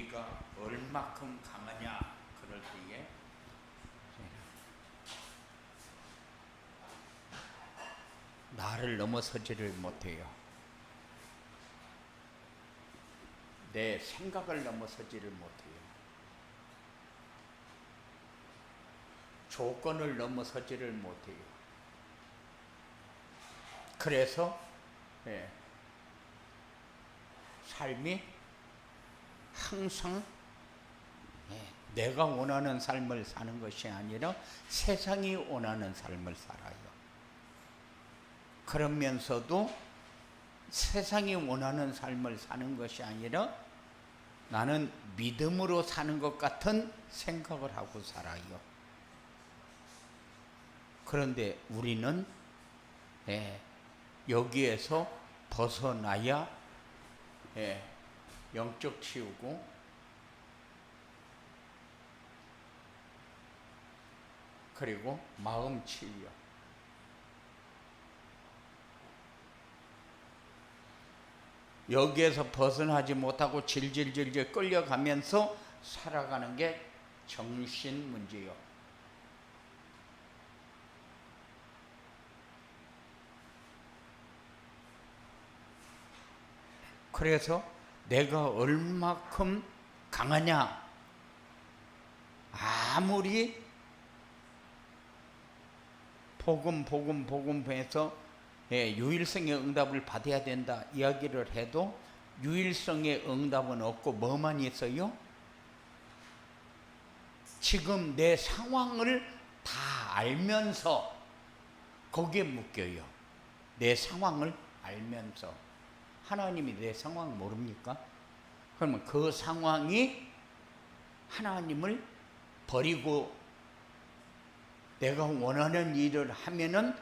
우리가 얼마큼 강하냐 그럴 때에 나를 넘어서지를 못해요. 내 생각을 넘어서지를 못해요. 조건을 넘어서지를 못해요. 그래서 삶이 항상 내가 원하는 삶을 사는 것이 아니라 세상이 원하는 삶을 살아요. 그러면서도 세상이 원하는 삶을 사는 것이 아니라 나는 믿음으로 사는 것 같은 생각을 하고 살아요. 그런데 우리는 여기에서 벗어나야 영적 치유고 그리고 마음 치유. 여기에서 벗어나지 못하고 질질질질 끌려가면서 살아가는 게 정신 문제요. 그래서 내가 얼마큼 강하냐, 아무리 복음해서 유일성의 응답을 받아야 된다 이야기를 해도 유일성의 응답은 없고 뭐만 있어요? 지금 내 상황을 다 알면서 거기에 묶여요. 내 상황을 알면서. 하나님이 내 상황 모릅니까? 그러면 그 상황이 하나님을 버리고 내가 원하는 일을 하면은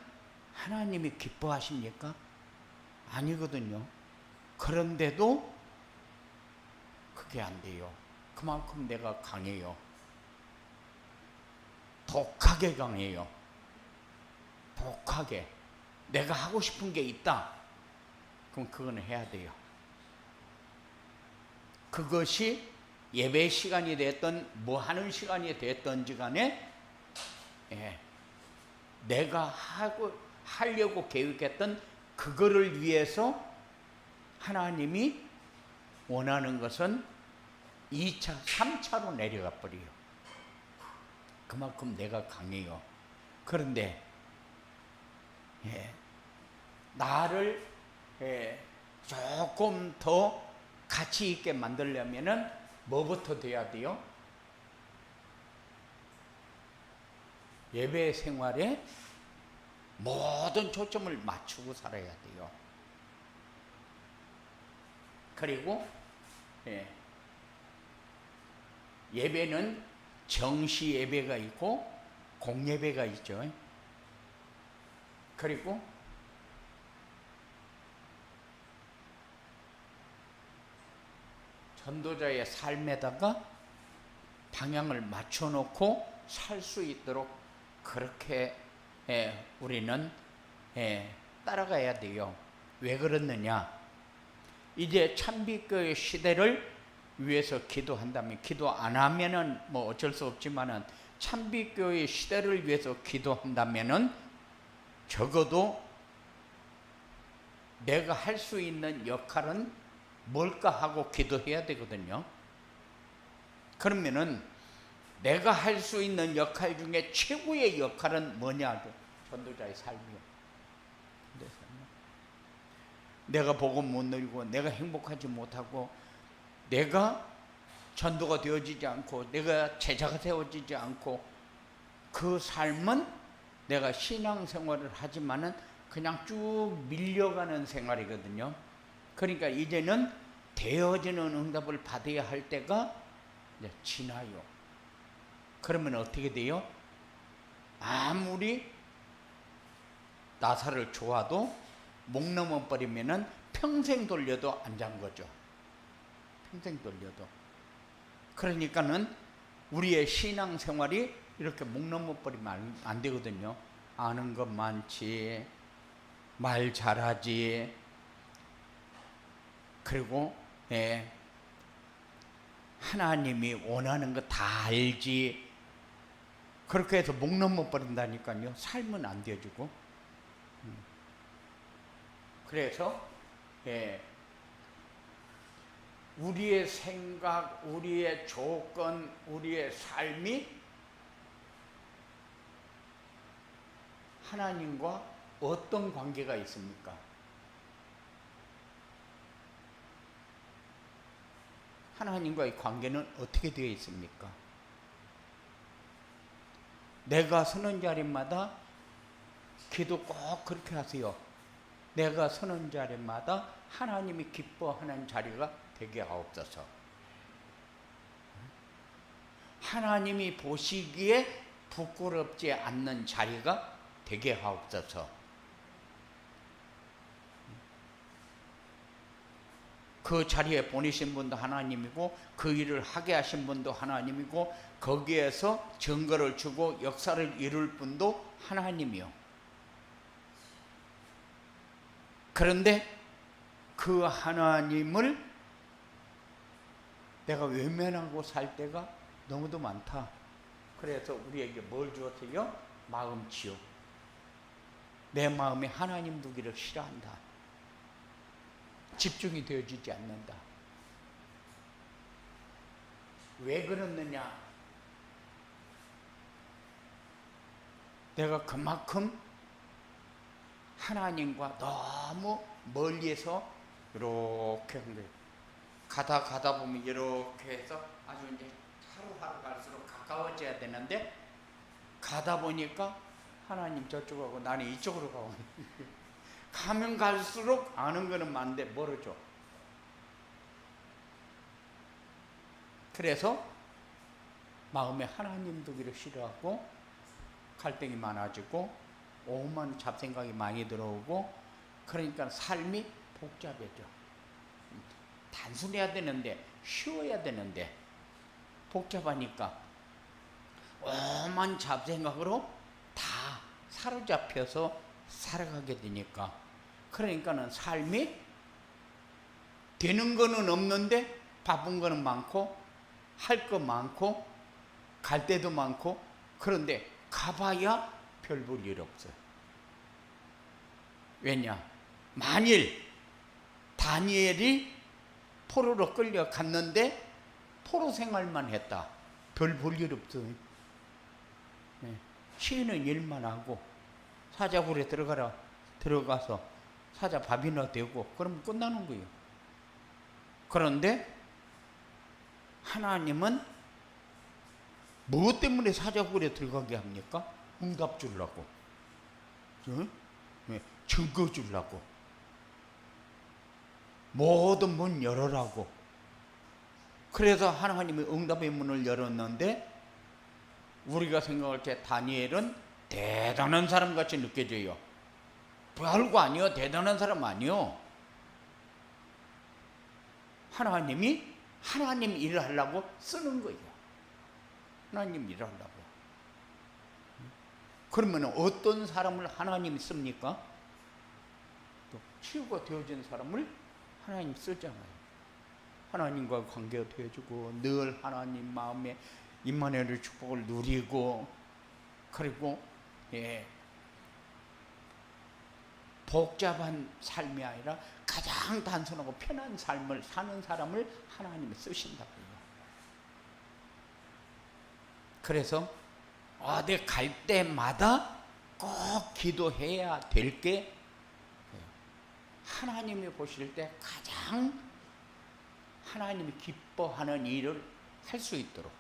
하나님이 기뻐하십니까? 아니거든요. 그런데도 그게 안 돼요. 그만큼 내가 강해요. 독하게 강해요. 독하게. 내가 하고 싶은 게 있다. 그럼 그건 해야 돼요. 그것이 예배 시간이 됐던 뭐 하는 시간이 됐던지 간에 내가 하려고 계획했던 그거를 위해서 하나님이 원하는 것은 2차, 3차로 내려가 버려요. 그만큼 내가 강해요. 그런데 나를 조금 더 가치 있게 만들려면은 뭐부터 돼야 돼요? 예배 생활에 모든 초점을 맞추고 살아야 돼요. 그리고 예배는 정시 예배가 있고 공예배가 있죠. 그리고 전도자의 삶에다가 방향을 맞춰놓고 살 수 있도록 그렇게 우리는 따라가야 돼요. 왜 그렇느냐? 이제 찬빛교회 시대를 위해서 기도한다면, 기도 안 하면은 뭐 어쩔 수 없지만은 찬빛교회 시대를 위해서 기도한다면은 적어도 내가 할 수 있는 역할은 뭘까 하고 기도해야 되거든요. 그러면은 내가 할 수 있는 역할 중에 최고의 역할은 뭐냐? 전도자의 삶이요. 내가 복음 못 누리고 내가 행복하지 못하고 내가 전도가 되어지지 않고 내가 제자가 되어지지 않고 그 삶은 내가 신앙생활을 하지만은 그냥 쭉 밀려가는 생활이거든요. 그러니까 이제는 되어지는 응답을 받아야 할 때가 이제 지나요. 그러면 어떻게 돼요? 아무리 나사를 좋아도 목 넘어버리면은 평생 돌려도 안 잔 거죠. 평생 돌려도. 그러니까는 우리의 신앙생활이 이렇게 목 넘어버리면 안 되거든요. 아는 것 많지, 말 잘하지, 그리고 하나님이 원하는 거 다 알지. 그렇게 해서 목 넘어 버린다니까요. 삶은 안 되어주고. 그래서 우리의 생각, 우리의 조건, 우리의 삶이 하나님과 어떤 관계가 있습니까? 하나님과의 관계는 어떻게 되어 있습니까? 내가 서는 자리마다 기도 꼭 그렇게 하세요. 내가 서는 자리마다 하나님이 기뻐하는 자리가 되게 하옵소서. 하나님이 보시기에 부끄럽지 않는 자리가 되게 하옵소서. 그 자리에 보내신 분도 하나님이고 그 일을 하게 하신 분도 하나님이고 거기에서 증거를 주고 역사를 이룰 분도 하나님이요. 그런데 그 하나님을 내가 외면하고 살 때가 너무도 많다. 그래서 우리에게 뭘 주었어요? 마음치유. 내 마음에 하나님 두기를 싫어한다. 집중이 되어지지 않는다. 왜 그렇느냐? 내가 그만큼 하나님과 너무 멀리에서 이렇게 한 거예요. 가다 보면 이렇게 해서 아주 이제 하루하루 갈수록 가까워져야 되는데 가다 보니까 하나님 저쪽하고 나는 이쪽으로 가고 가면 갈수록 아는 거는 많은데 멀어져. 그래서 마음에 하나님 두기를 싫어하고 갈등이 많아지고 오만 잡생각이 많이 들어오고 그러니까 삶이 복잡해져. 단순해야 되는데 쉬워야 되는데 복잡하니까 오만 잡생각으로 다 사로잡혀서 살아가게 되니까 그러니까는 삶이 되는 거는 없는데 바쁜 거는 많고 할 거 많고 갈 데도 많고 그런데 가봐야 별 볼 일 없어요. 왜냐? 만일 다니엘이 포로로 끌려갔는데 포로 생활만 했다. 별 볼 일 없어요. 시인은 일만 하고 사자굴에 들어가서 사자 밥이나 되고 그러면 끝나는 거예요. 그런데 하나님은 무엇 때문에 사자굴에 들어가게 합니까? 응답 주려고, 증거 주려고, 모든 문 열어라고. 그래서 하나님이 응답의 문을 열었는데 우리가 생각할 때 다니엘은 대단한 사람 같이 느껴져요. 별거 아니요. 대단한 사람 아니요. 하나님이 하나님 일을 하려고 쓰는 거예요. 하나님 일을 하려고. 그러면 어떤 사람을 하나님이 씁니까? 또 치유가 되어진 사람을 하나님 쓰잖아요. 하나님과 관계가 되어주고 늘 하나님 마음에 임마누엘의 축복을 누리고 그리고 복잡한 삶이 아니라 가장 단순하고 편한 삶을 사는 사람을 하나님이 쓰신다고요. 그래서 어디 갈 때마다 꼭 기도해야 될 게 하나님이 보실 때 가장 하나님이 기뻐하는 일을 할 수 있도록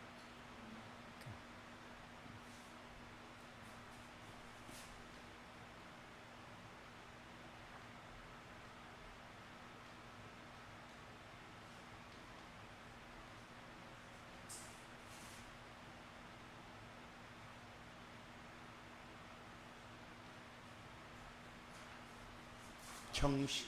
정신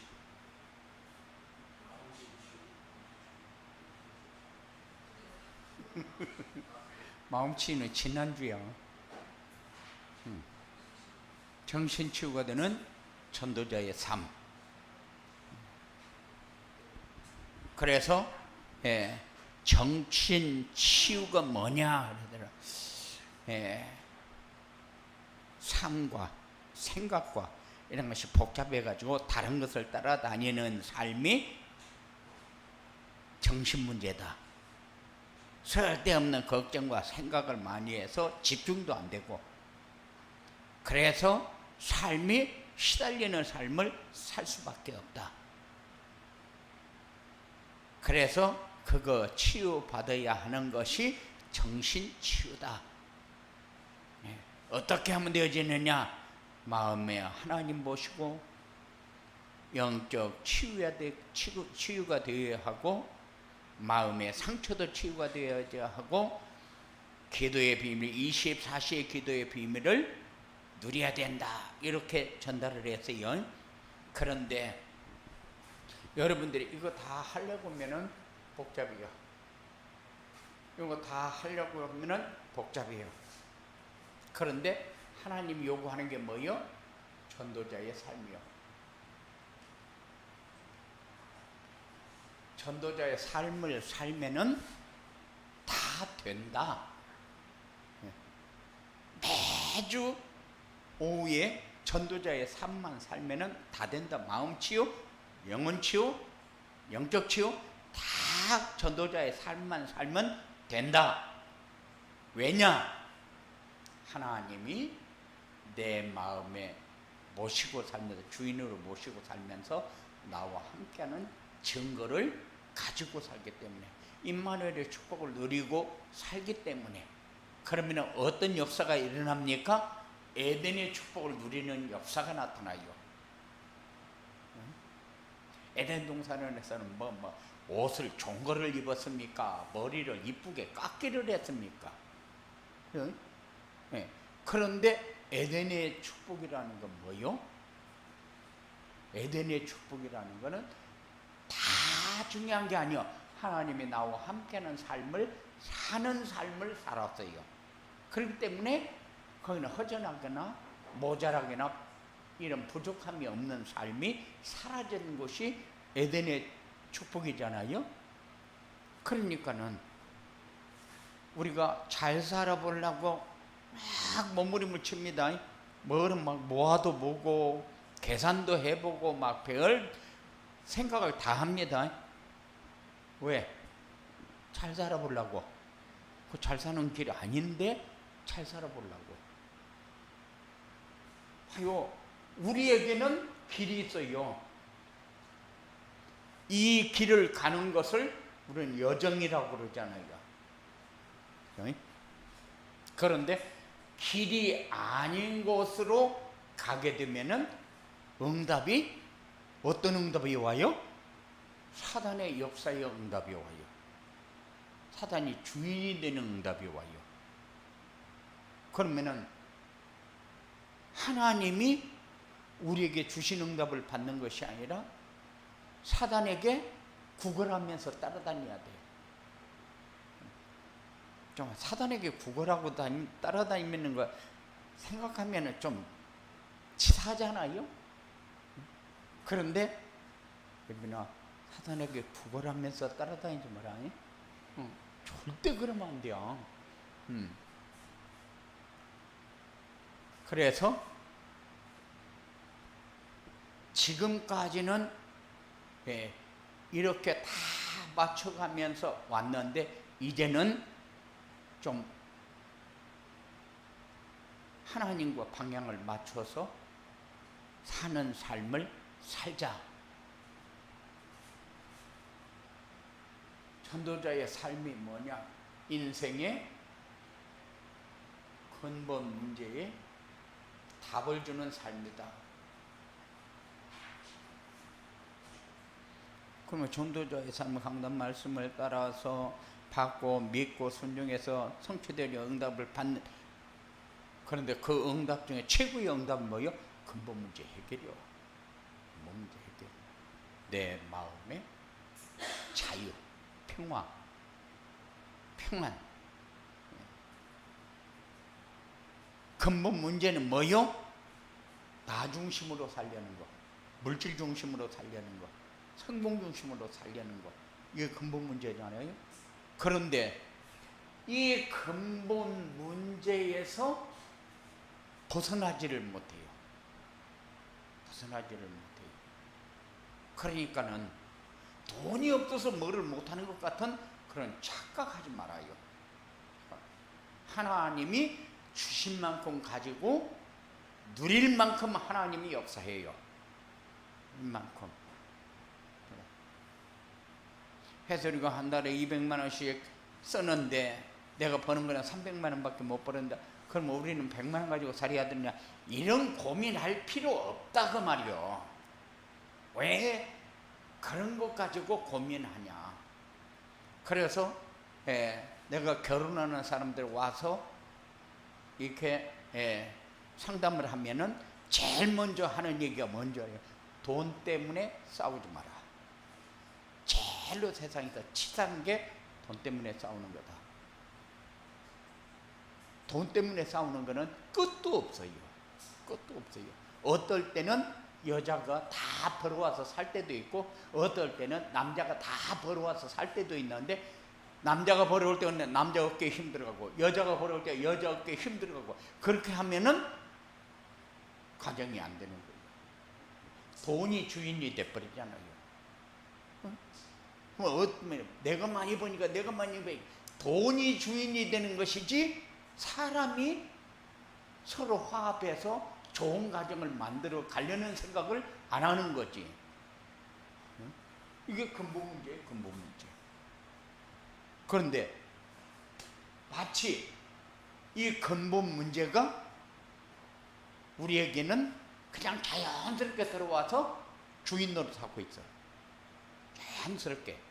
마음치유는 지난주야. 정신치유가 되는 전도자의 삶. 그래서 정신 치유가 뭐냐 그러더라. 삶과 생각과 이런 것이 복잡해가지고 다른 것을 따라다니는 삶이 정신 문제다. 쓸데없는 걱정과 생각을 많이 해서 집중도 안 되고, 그래서 삶이 시달리는 삶을 살 수밖에 없다. 그래서 그거 치유받아야 하는 것이 정신치유다. 어떻게 하면 되어지느냐? 마음에 하나님 모시고 영적 치유가 되어야 하고, 마음의 상처도 치유가 되어야 하고, 기도의 비밀, 24시의 기도의 비밀을 누려야 된다. 이렇게 전달을 했어요. 그런데 여러분들이 이거 다 하려고 하면은 복잡해요. 이거 다 하려고 하면은 복잡해요. 그런데 하나님이 요구하는 게 뭐요? 전도자의 삶이요. 전도자의 삶을 살면은 다 된다. 매주 오후에 전도자의 삶만 살면은 다 된다. 마음 치유, 영혼 치유, 영적 치유, 다 전도자의 삶만 살면 된다. 왜냐? 하나님이 내 마음에 모시고 살면서, 주인으로 모시고 살면서 나와 함께하는 증거를 가지고 살기 때문에, 임마누엘의 축복을 누리고 살기 때문에. 그러면 어떤 역사가 일어납니까? 에덴의 축복을 누리는 역사가 나타나요. 에덴 동산에서는 옷을 좋은 거를 입었습니까? 머리를 이쁘게 깎기를 했습니까? 그런데 에덴의 축복이라는 건 뭐요? 에덴의 축복이라는 거는 다 중요한 게 아니요. 하나님이 나와 함께하는 삶을 사는 삶을 살았어요. 그렇기 때문에 거기는 허전하거나 모자라거나 이런 부족함이 없는 삶이 사라진 것이 에덴의 축복이잖아요. 그러니까는 우리가 잘 살아보려고 막 몸부림을 칩니다. 뭐는 막 모아도 보고 계산도 해보고 막 별 생각을 다 합니다. 왜? 잘 살아보려고. 그 잘 사는 길이 아닌데 잘 살아보려고. 하요, 우리에게는 길이 있어요. 이 길을 가는 것을 우리는 여정이라고 그러잖아요. 그런데 길이 아닌 곳으로 가게 되면은 응답이, 어떤 응답이 와요? 사단의 역사의 응답이 와요. 사단이 주인이 되는 응답이 와요. 그러면은 하나님이 우리에게 주신 응답을 받는 것이 아니라 사단에게 구걸하면서 따라다녀야 돼요. 좀 사단에게 구걸하고 따라다니는 거 생각하면 좀 치사하잖아요. 그런데 여러분아, 사단에게 구걸하면서 따라다니지 마라. 절대 그러면 안 돼요. 그래서 지금까지는 이렇게 다 맞춰가면서 왔는데, 이제는 좀 하나님과 방향을 맞춰서 사는 삶을 살자. 전도자의 삶이 뭐냐? 인생의 근본 문제에 답을 주는 삶이다. 그러면 전도자의 삶을 강단 말씀을 따라서 받고 믿고 순종해서 성취되려 응답을 받는, 그런데 그 응답 중에 최고의 응답은 뭐요? 근본 문제 해결이요. 근본 문제 해결. 내 마음의 자유, 평안. 근본 문제는 뭐요? 나 중심으로 살려는 거, 물질 중심으로 살려는 거, 성공 중심으로 살려는 거. 이게 근본 문제잖아요. 그런데 이 근본 문제에서 벗어나지를 못해요. 벗어나지를 못해요. 그러니까는 돈이 없어서 뭐를 못하는 것 같은 그런 착각하지 말아요. 하나님이 주신 만큼 가지고 누릴 만큼 하나님이 역사해요. 이만큼. 해서 우리가 한 달에 200만 원씩 쓰는데 내가 버는 거는 300만 원밖에 못 버는다. 그럼 우리는 100만 원 가지고 살아야 되느냐? 이런 고민할 필요 없다 그 말이요. 왜 그런 것 가지고 고민하냐? 그래서 내가 결혼하는 사람들 와서 이렇게 상담을 하면은 제일 먼저 하는 얘기가 뭔지예요. 돈 때문에 싸우지 마라. 제일로 세상에서 치사한 게 돈 때문에 싸우는 거다. 돈 때문에 싸우는 거는 끝도 없어요. 끝도 없어요. 어떨 때는 여자가 다 벌어와서 살 때도 있고, 어떨 때는 남자가 다 벌어와서 살 때도 있는데, 남자가 벌어올 때는 남자 어깨에 힘들어가고, 여자가 벌어올 때 여자 어깨에 힘들어가고, 그렇게 하면은 가정이 안 되는 거예요. 돈이 주인이 돼버리잖아요. 내가 많이 버니까 내가 많이 버니까 돈이 주인이 되는 것이지, 사람이 서로 화합해서 좋은 가정을 만들어 가려는 생각을 안 하는 거지. 이게 근본 문제예요, 근본 문제. 그런데 마치 이 근본 문제가 우리에게는 그냥 자연스럽게 들어와서 주인 노릇하고 있어요. 자연스럽게.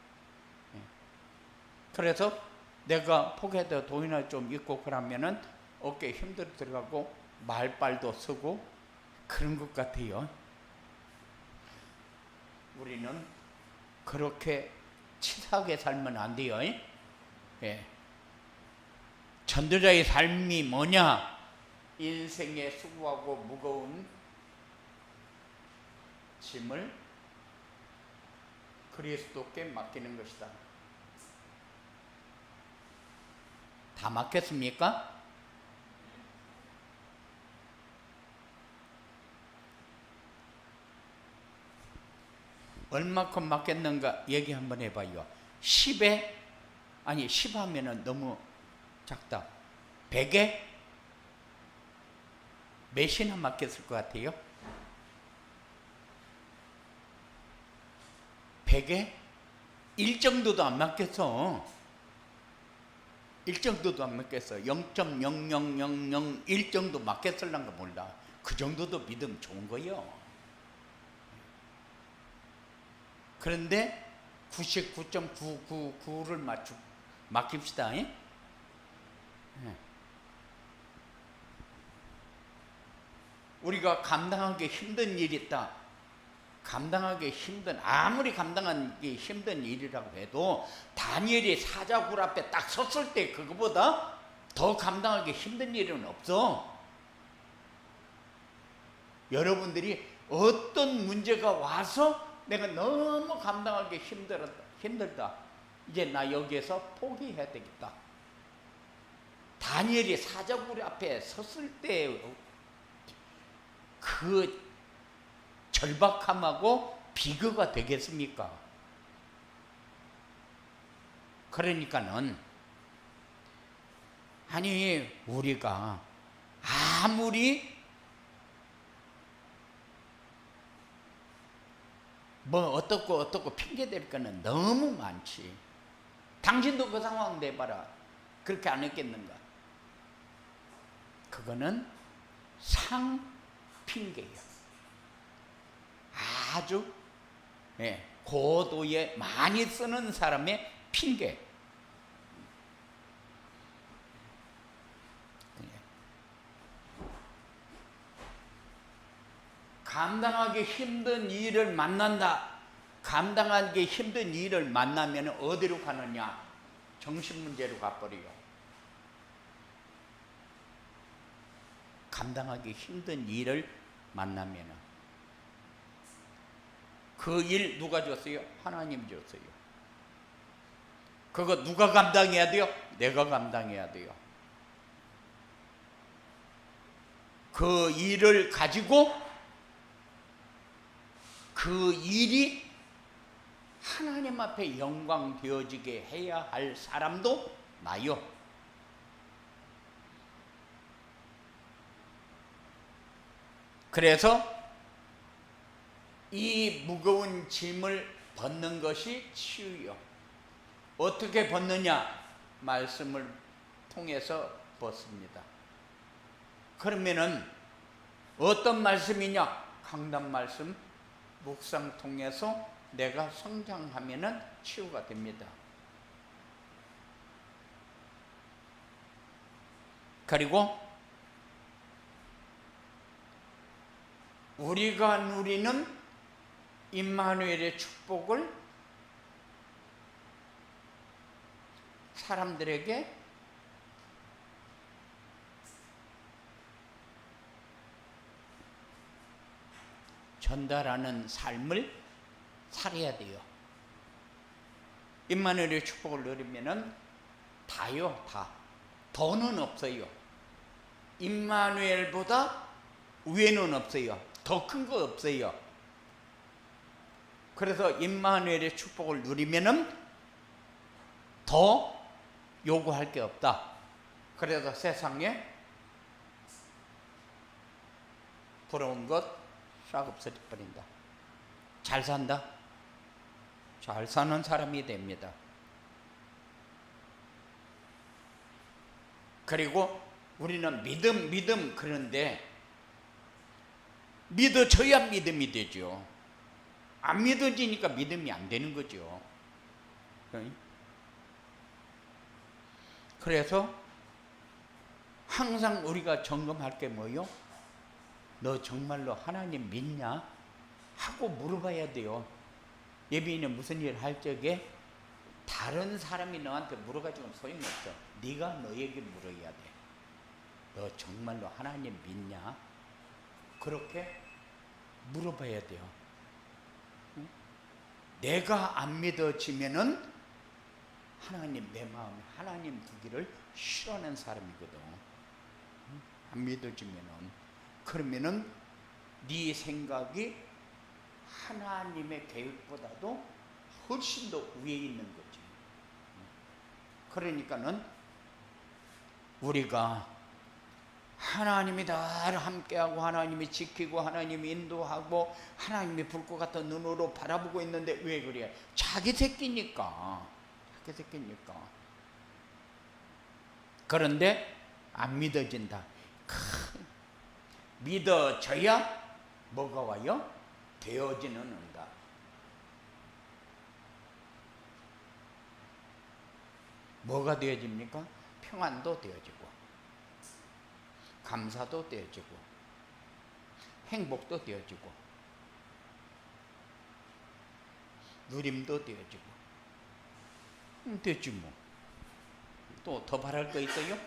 그래서 내가 포개도 돈이나 좀 있고 그러면은 어깨에 힘들어 들어가고 말빨도 쓰고 그런 것 같아요. 우리는 그렇게 치사하게 살면 안 돼요. 전도자의 삶이 뭐냐? 인생의 수고하고 무거운 짐을 그리스도께 맡기는 것이다. 다 맡겼습니까? 얼마큼 맡겼는가 얘기 한번 해봐요. 10에, 아니 10 하면은 너무 작다. 100에 몇이나 맡겼을 것 같아요? 100에 1 정도도 안 맡겼어. 1 정도도 안 맡겼어. 0.00001 정도 맡겼을란가 몰라. 그 정도도 믿음 좋은 거예요. 그런데 99.999를 맡깁시다. 우리가 감당하기 힘든 일이 있다. 감당하기 힘든, 아무리 감당하기 힘든 일이라고 해도 다니엘이 사자굴 앞에 딱 섰을 때 그거보다 더 감당하기 힘든 일은 없어. 여러분들이 어떤 문제가 와서 내가 너무 감당하기 힘들다. 이제 나 여기에서 포기해야 되겠다. 다니엘이 사자굴 앞에 섰을 때 그 절박함하고 비교가 되겠습니까? 그러니까는 아니 우리가 아무리 뭐 어떻고 핑계 댈 거는 너무 많지. 당신도 그 상황 내봐라. 그렇게 안 했겠는가? 그거는 상핑계예요. 아주 고도에 많이 쓰는 사람의 핑계. 감당하기 힘든 일을 만난다. 감당하기 힘든 일을 만나면 어디로 가느냐? 정신문제로 가버려요. 감당하기 힘든 일을 만나면 그 일 누가 줬어요? 하나님 줬어요. 그거 누가 감당해야 돼요? 내가 감당해야 돼요. 그 일을 가지고 그 일이 하나님 앞에 영광 되어지게 해야 할 사람도 나요. 그래서 이 무거운 짐을 벗는 것이 치유요. 어떻게 벗느냐? 말씀을 통해서 벗습니다. 그러면은 어떤 말씀이냐? 강단 말씀, 묵상 통해서 내가 성장하면은 치유가 됩니다. 그리고 우리가 누리는 임마누엘의 축복을 사람들에게 전달하는 삶을 살아야 돼요. 임마누엘의 축복을 누리면은 다요, 다. 더는 없어요. 임마누엘보다 위에는 없어요. 더 큰 거 없어요. 그래서 임마누엘의 축복을 누리면은 더 요구할 게 없다. 그래서 세상에 부러운 것 싹 없어져 버린다. 잘 산다. 잘 사는 사람이 됩니다. 그리고 우리는 믿음 그런데 믿어져야 믿음이 되죠. 안 믿어지니까 믿음이 안 되는 거죠. 그래서 항상 우리가 점검할 게 뭐요? 너 정말로 하나님 믿냐? 하고 물어봐야 돼요. 예비인은 무슨 일을 할 적에 다른 사람이 너한테 물어가지고는 소용없어. 네가 너에게 물어야 돼. 너 정말로 하나님 믿냐? 그렇게 물어봐야 돼요. 내가 안 믿어지면은 하나님, 내 마음에 하나님 두기를 싫어하는 사람이거든. 안 믿어지면은. 그러면은 네 생각이 하나님의 계획보다도 훨씬 더 위에 있는 거지. 그러니까는 우리가 하나님이 나를 함께하고 하나님이 지키고 하나님이 인도하고 하나님이 불꽃 같은 눈으로 바라보고 있는데 왜 그래? 자기 새끼니까. 그런데 안 믿어진다. 믿어져야 뭐가 와요? 되어지는 응답. 뭐가 되어집니까? 평안도 되어지고 감사도 되어지고 행복도 되어지고 누림도 되어지고 됐지 뭐. 또 더 바랄 거 있어요?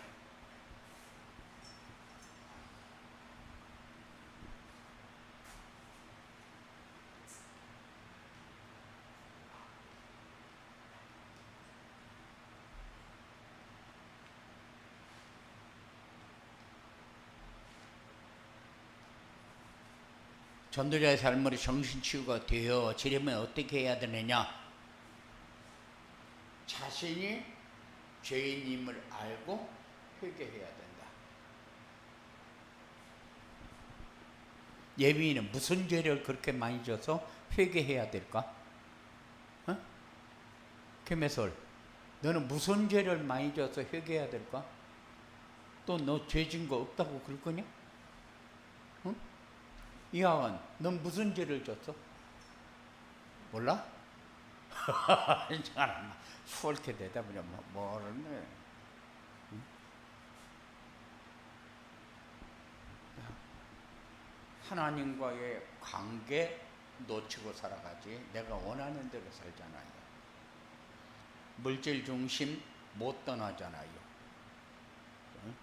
전도자의 삶으로 정신치유가 되어지려면 어떻게 해야 되느냐? 자신이 죄인임을 알고 회개해야 된다. 예비인은 무슨 죄를 그렇게 많이 져서 회개해야 될까? 김혜솔, 너는 무슨 죄를 많이 져서 회개해야 될까? 또 너 죄 진 거 없다고 그럴 거냐? 응? 이하원, 넌 무슨 죄를 졌어? 몰라? 수월케 대답을 모르네. 응? 하나님과의 관계 놓치고 살아가지 내가 원하는 대로 살잖아요. 물질 중심 못 떠나잖아요. 응?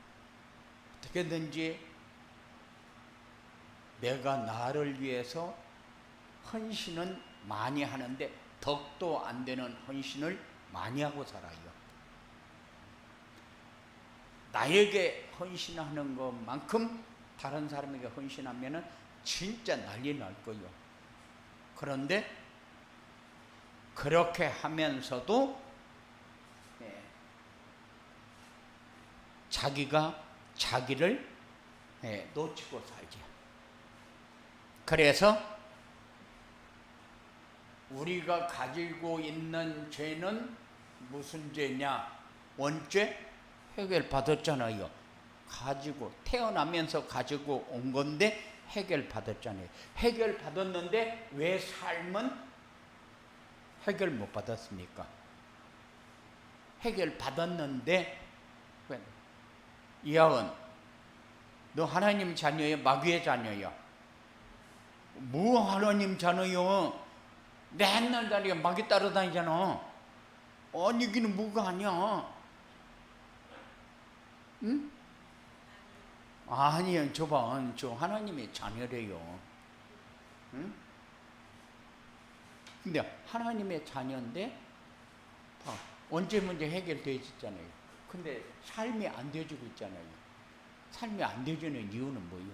어떻게든지 내가 나를 위해서 헌신은 많이 하는데 덕도 안 되는 헌신을 많이 하고 살아요. 나에게 헌신하는 것만큼 다른 사람에게 헌신하면은 진짜 난리 날 거예요. 그런데 그렇게 하면서도 자기가 자기를 놓치고 살죠. 그래서 우리가 가지고 있는 죄는 무슨 죄냐? 원죄 해결받았잖아요. 가지고 태어나면서 가지고 온 건데 해결받았잖아요. 해결받았는데 왜 삶은 해결 못 받았습니까? 해결받았는데 이하은, 너 하나님 자녀야? 마귀의 자녀야? 뭐 하나님 자녀요? 맨날 다니가 마귀 따라다니잖아. 아니 이기는 뭐가 아니야. 응? 아니요, 저봐, 저 하나님의 자녀래요. 응? 근데 하나님의 자녀인데 언제 문제 해결되어지잖아요. 근데 삶이 안 되어지고 있잖아요. 삶이 안 되어지는 이유는 뭐예요?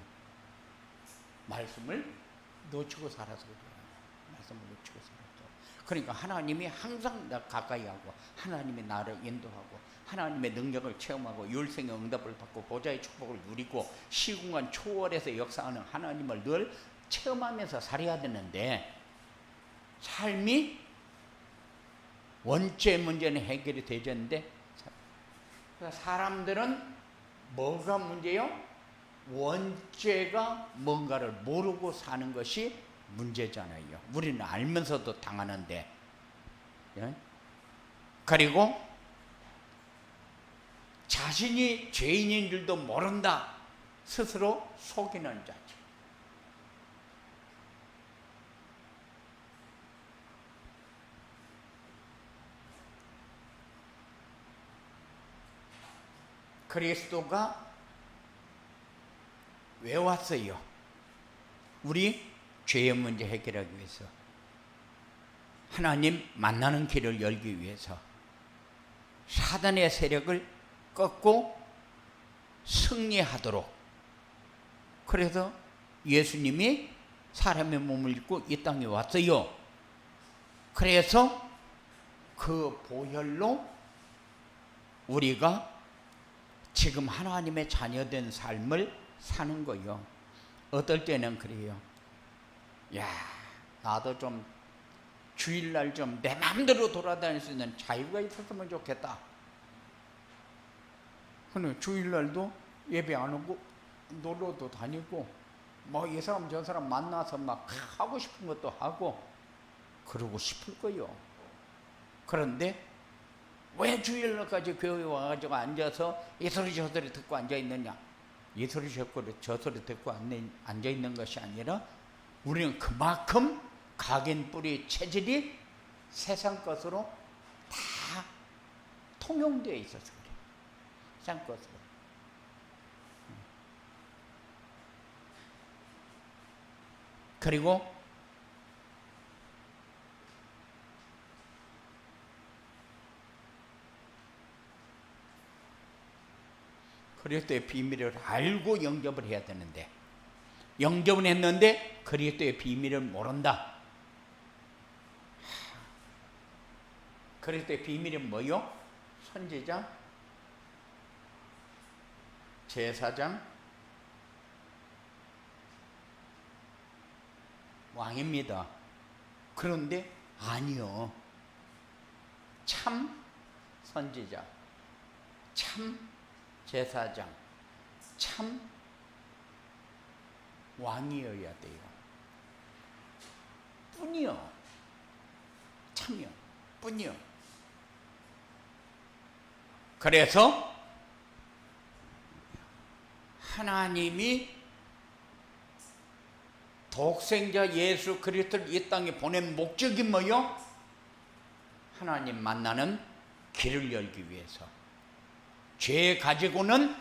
말씀을 놓치고 살아서 그래요. 말씀을 놓치고 살았죠. 그러니까 하나님이 항상 나 가까이 하고 하나님이 나를 인도하고 하나님의 능력을 체험하고 율생의 응답을 받고 보좌의 축복을 누리고 시공간 초월해서 역사하는 하나님을 늘 체험하면서 살아야 되는데 삶이 원죄 문제는 해결이 되졌는데 사람들은 뭐가 문제요? 원죄가 뭔가를 모르고 사는 것이 문제잖아요. 우리는 알면서도 당하는데. 그리고 자신이 죄인인 줄도 모른다. 스스로 속이는 자죠. 그리스도가 왜 왔어요? 우리 죄의 문제 해결하기 위해서, 하나님 만나는 길을 열기 위해서, 사단의 세력을 꺾고 승리하도록. 그래서 예수님이 사람의 몸을 입고 이 땅에 왔어요. 그래서 그 보혈로 우리가 지금 하나님의 자녀된 삶을 사는 거요. 어떨 때는 그래요. 야, 나도 좀 주일날 좀 내 마음대로 돌아다닐 수 있는 자유가 있었으면 좋겠다. 근데 주일날도 예배 안 오고 놀러도 다니고 뭐 이 사람 저 사람 만나서 막 하고 싶은 것도 하고 그러고 싶을 거요. 그런데 왜 주일날까지 교회에 와가지고 앉아서 이 소리 저 소리 듣고 앉아있느냐? 이 소리 저 소리 듣고 앉아있는 것이 아니라 우리는 그만큼 각인 뿌리 체질이 세상 것으로 다 통용되어 있어서 그래요. 세상 것으로. 그리고 그리스도의 비밀을 알고 영접을 해야 되는데 영접은 했는데 그리스도의 비밀을 모른다. 그리스도의 비밀이 뭐요? 선지자, 제사장, 왕입니다. 그런데 아니요. 참 선지자, 참 제사장, 참 왕이어야 돼요. 뿐이요. 참이요. 뿐이요. 그래서 하나님이 독생자 예수 그리스도를 이 땅에 보낸 목적이 뭐요? 하나님 만나는 길을 열기 위해서. 죄 가지고는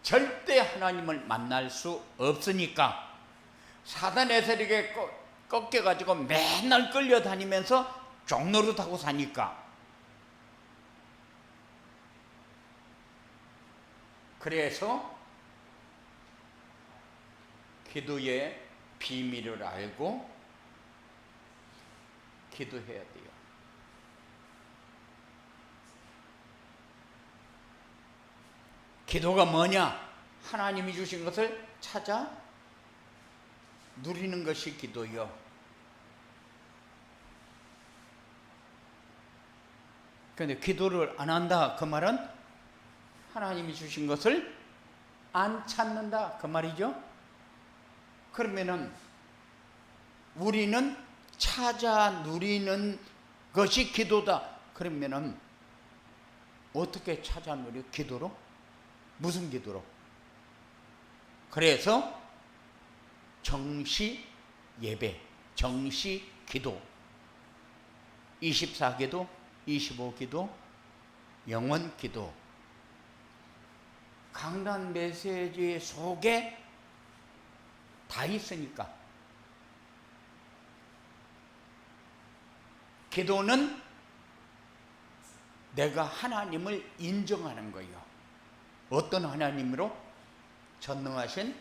절대 하나님을 만날 수 없으니까 사단의 세력에 꺾여가지고 맨날 끌려다니면서 종로를 타고 사니까 그래서 기도의 비밀을 알고 기도해야 돼요. 기도가 뭐냐? 하나님이 주신 것을 찾아 누리는 것이 기도요. 그런데 기도를 안 한다 그 말은 하나님이 주신 것을 안 찾는다 그 말이죠. 그러면은 우리는 찾아 누리는 것이 기도다. 그러면은 어떻게 찾아 누려? 기도로? 무슨 기도로? 그래서 정시 예배, 정시 기도, 24기도, 25기도, 영원 기도, 강단 메시지 속에 다 있으니까. 기도는 내가 하나님을 인정하는 거예요. 어떤 하나님으로? 전능하신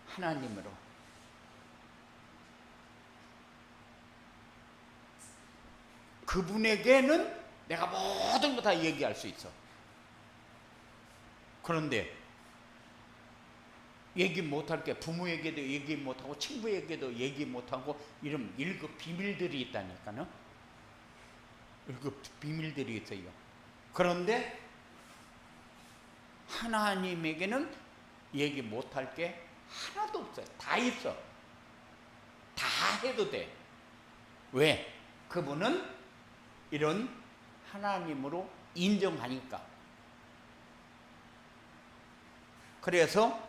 하나님으로. 그분에게는 내가 모든 거 다 얘기할 수 있어. 그런데 얘기 못할 게 부모에게도 얘기 못하고 친구에게도 얘기 못하고 이런 1급 비밀들이 있다니까요. 1급 비밀들이 있어요. 그런데 하나님에게는 얘기 못할 게 하나도 없어요. 다 있어. 다 해도 돼. 왜? 그분은 이런 하나님으로 인정하니까. 그래서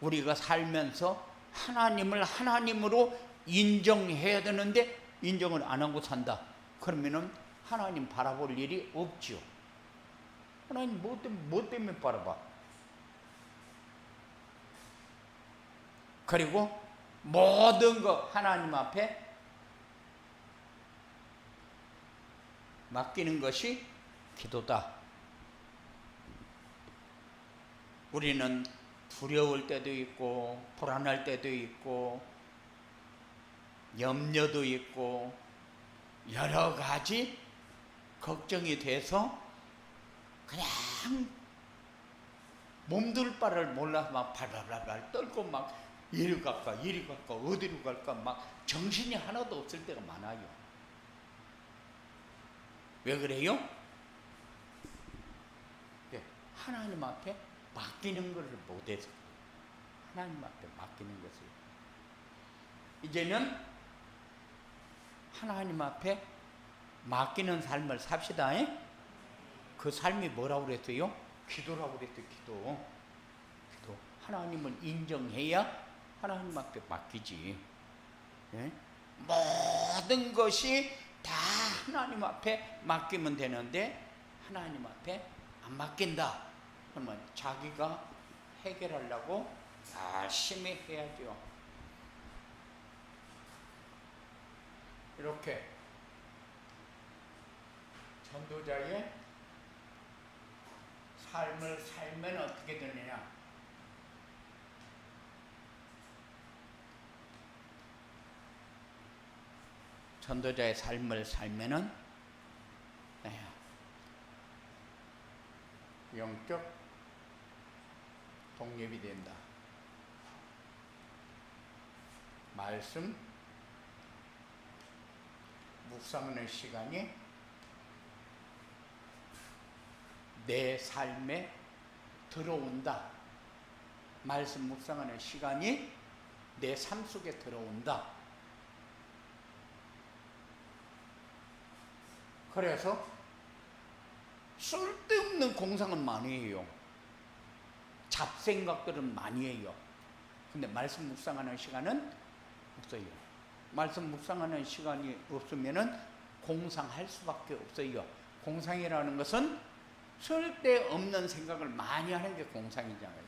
우리가 살면서 하나님을 하나님으로 인정해야 되는데 인정을 안 하고 산다. 그러면은 하나님 바라볼 일이 없죠. 하나님 뭐 때문에 바라봐? 그리고 모든 거 하나님 앞에 맡기는 것이 기도다. 우리는 두려울 때도 있고 불안할 때도 있고 염려도 있고 여러 가지 걱정이 돼서 그냥 몸둘 바를 몰라서 막 발발발 떨고 막 이리 갈까 어디로 갈까 막 정신이 하나도 없을 때가 많아요. 왜 그래요? 하나님 앞에 맡기는 것을 못해서. 하나님 앞에 맡기는 것을. 이제는 하나님 앞에 맡기는 삶을 삽시다. 그 삶이 뭐라고 그랬어요? 기도라고 그랬어요. 기도. 하나님을 인정해야 하나님 앞에 맡기지. 모든 것이 다 하나님 앞에 맡기면 되는데 하나님 앞에 안 맡긴다. 그러면 자기가 해결하려고 열심히 해야죠. 이렇게 전도자의 삶을 살면 어떻게 되느냐? 전도자의 삶을 살면은 영적 독립이 된다. 말씀 묵상하는 시간이 내 삶에 들어온다. 말씀 묵상하는 시간이 내 삶 속에 들어온다. 그래서 쓸데없는 공상은 많이 해요. 잡생각들은 많이 해요. 근데 말씀 묵상하는 시간은 없어요. 말씀 묵상하는 시간이 없으면은 공상할 수밖에 없어요. 공상이라는 것은 쓸데없는 생각을 많이 하는 게 공상이잖아요.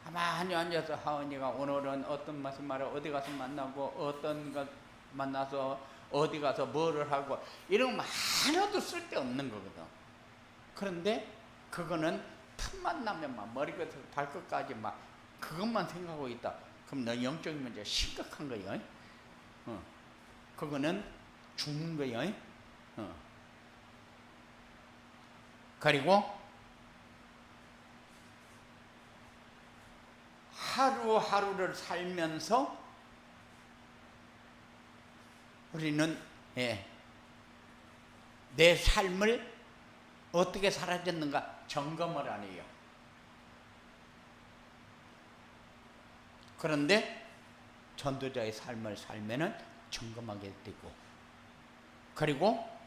가만히 앉아서 하은이가 오늘은 어떤 말씀 말을 어디 가서 만나고 어떤 것 만나서 어디 가서 뭐를 하고 이런 거 하나도 쓸데없는 거거든. 그런데 그거는 틈만 나면 막 머리부터 발끝까지 막 그것만 생각하고 있다. 그럼 너 영적인 문제 심각한 거예요. 그거는 죽는 거예요. 그리고 하루하루를 살면서 우리는 내 삶을 어떻게 살아졌는가 점검을 안 해요. 그런데 전도자의 삶을 살면은 점검하게 되고, 그리고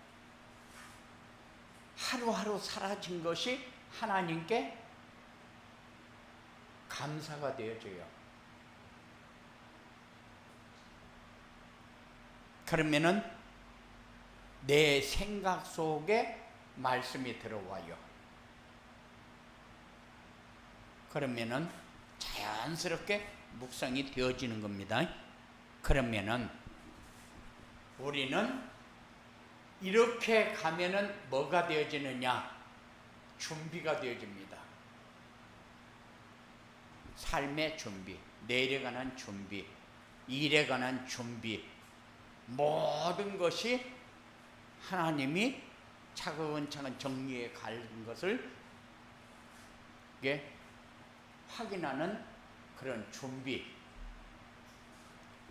하루하루 사라진 것이 하나님께 감사가 되어져요. 그러면은 내 생각 속에 말씀이 들어와요. 그러면은 자연스럽게 묵상이 되어지는 겁니다. 그러면은 우리는 이렇게 가면은 뭐가 되어지느냐? 준비가 되어집니다. 삶의 준비, 내일에 관한 준비, 일에 관한 준비, 모든 것이 하나님이 차근차근 정리해 갈 것을 확인하는 그런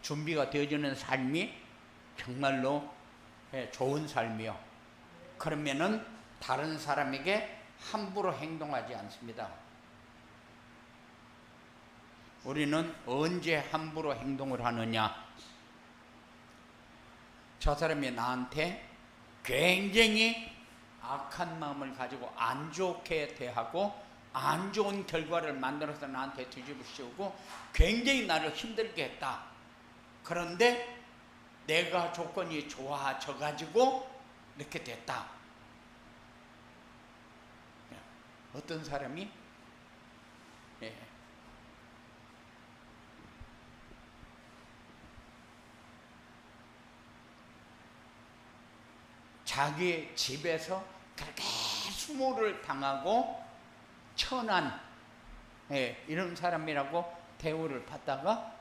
준비가 되어지는 삶이 정말로 좋은 삶이요. 그러면은 다른 사람에게 함부로 행동하지 않습니다. 우리는 언제 함부로 행동을 하느냐? 저 사람이 나한테 굉장히 악한 마음을 가지고 안 좋게 대하고 안 좋은 결과를 만들어서 나한테 뒤집어 씌우고 굉장히 나를 힘들게 했다. 그런데 내가 조건이 좋아져 가지고 이렇게 됐다. 어떤 사람이 자기 집에서 그렇게 수모를 당하고 천한 이런 사람이라고 대우를 받다가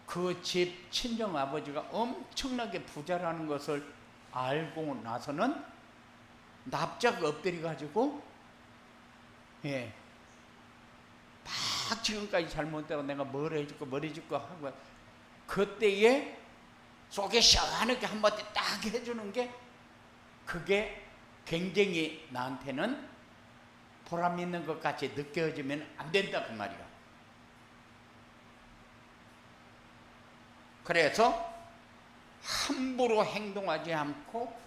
그 집 친정아버지가 엄청나게 부자라는 것을 알고 나서는 납작 엎드려 가지고 막 지금까지 잘못되고 내가 뭘 해줄까 뭘 해줄까 하고 그때에 속에 시원하게 한마디 딱 해주는 게 그게 굉장히 나한테는 보람 있는 것 같이 느껴지면 안 된다 그 말이야. 그래서 함부로 행동하지 않고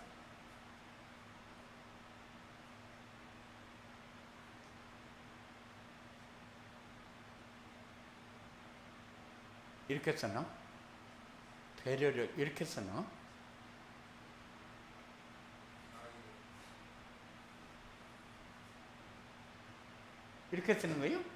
이렇게 쓰나? 배려를 이렇게 쓰나? 이렇게 쓰는 거예요?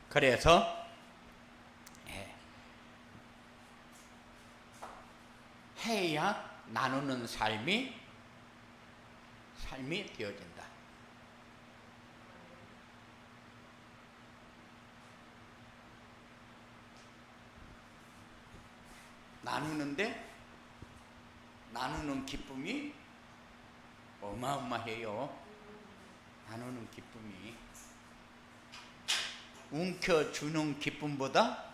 그래서 해야 나누는 삶이 되어진다. 나누는 기쁨이 어마어마해요. 나누는 기쁨이 움켜주는 기쁨보다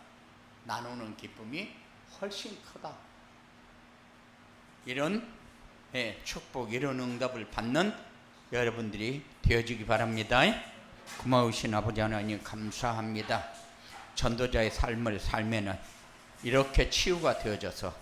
나누는 기쁨이 훨씬 크다. 이런 축복, 이런 응답을 받는 여러분들이 되어지기 바랍니다. 고마우신 아버지 하나님 감사합니다. 전도자의 삶을 살면은 이렇게 치유가 되어져서